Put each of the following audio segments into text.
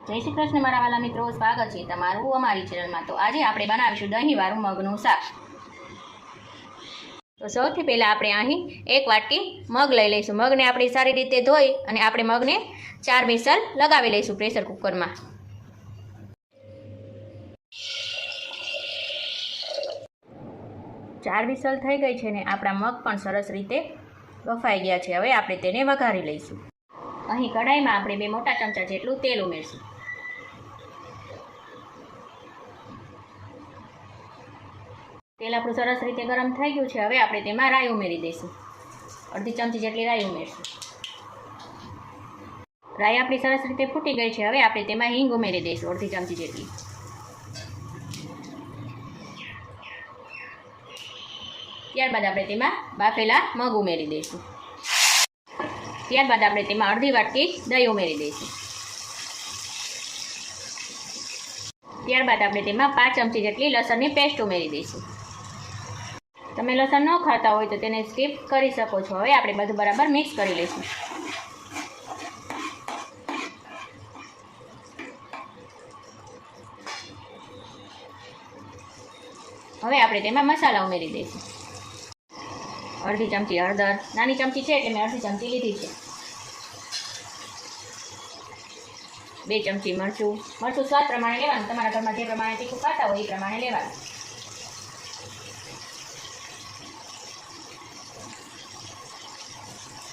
જય શ્રી કૃષ્ણ મારા વાલા મિત્રો, સ્વાગત છે તમારું અમારી ચેનલમાં। તો આજે આપણે બનાવીશું દહીંવાળું મગનું શાક। તો સૌથી પહેલાં આપણે અહીં એક વાટકી મગ લઈ લઈશું। મગને આપણે સારી રીતે ધોઈ અને આપણે મગને 4 વિસલ લગાવી લઈશું પ્રેશર કુકરમાં। ચાર વિસલ થઈ ગઈ છે ને આપણા મગ પણ સરસ રીતે બફાઈ ગયા છે। હવે આપણે તેને વઘારી લઈશું। અહીં કઢાઈમાં આપણે 2 મોટા ચમચા જેટલું તેલ ઉમેરશું। તેલ આપણું સરસ રીતે ગરમ થઈ ગયું છે। હવે આપણે તેમાં રાઈ ઉમેરી દઈશું। અડધી ચમચી જેટલી રાઈ ઉમેરશું। રાઈ આપણી સરસ રીતે ફૂટી ગઈ છે। હવે આપણે તેમાં હિંગ ઉમેરી દઈશું, અડધી ચમચી જેટલી। ત્યારબાદ આપણે તેમાં બાફેલા મગ ઉમેરી દઈશું। ત્યારબાદ આપણે તેમાં અડધી વાટકી દહીં ઉમેરી દઈશું। ત્યારબાદ આપણે તેમાં 5 ચમચી જેટલી લસણની પેસ્ટ ઉમેરી દઈશું। તમે લસણ ન ખાતા હોય તો તેને સ્કીપ કરી શકો છો। હવે આપણે બધું બરાબર મિક્સ કરી લઈશું। હવે આપણે તેમાં મસાલા ઉમેરી દઈશું। અડધી ચમચી હળદર, નાની ચમચી છે એટલે મેં અડધી ચમચી લીધી છે। 2 ચમચી મરચું સ્વાદ પ્રમાણે લેવાનું, તમારા ઘરમાં જે પ્રમાણે તીખું ખાતા હોય એ પ્રમાણે લેવાનું।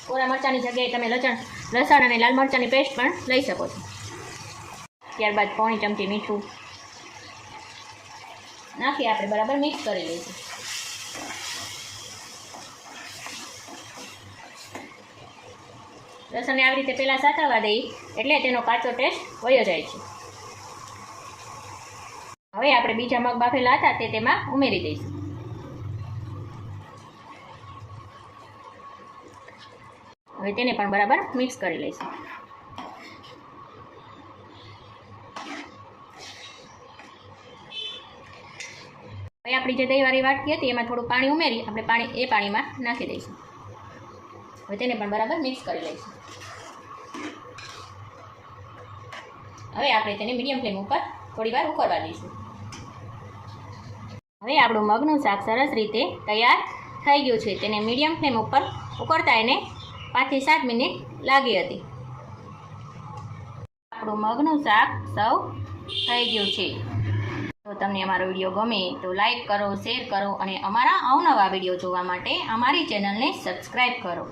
કોરા મરચાંની જગ્યાએ તમે લસણ અને લાલ મરચાંની પેસ્ટ પણ લઈ શકો છો। ત્યારબાદ 1 ચમચી મીઠું નાખી આપણે બરાબર મિક્સ કરી લઈશું। લસણને આવી રીતે પહેલાં સાતળવા દઈ એટલે તેનો કાચો ટેસ્ટ વયો જાય છે। હવે આપણે બીજા મગ બાફેલા હતા તે તેમાં ઉમેરી દઈશું। હવે તેને પણ બરાબર મિક્સ કરી લઈશું। હવે આપણી જે દહીંવાળી વાટકી હતી એમાં થોડું પાણી ઉમેરી આપણે પાણીમાં નાખી દઈશું। હવે તેને પણ બરાબર મિક્સ કરી લઈશું। હવે આપણે તેને મીડિયમ ફ્લેમ ઉપર થોડી વાર ઉકળવા દઈશું। હવે આપણું મગનું શાક સરસ રીતે તૈયાર થઈ ગયું છે। તેને મીડિયમ ફ્લેમ ઉપર ઉકળતા એને 5 થી 7 મિનિટ લાગી હતી। આપણું મગનું શાક સર્વ થઈ ગયું છે। તો તમને અમારો વિડીયો ગમે તો લાઈક કરો, શેર કરો અને અમારા અવનવા વિડીયો જોવા માટે અમારી ચેનલને સબસ્ક્રાઈબ કરો।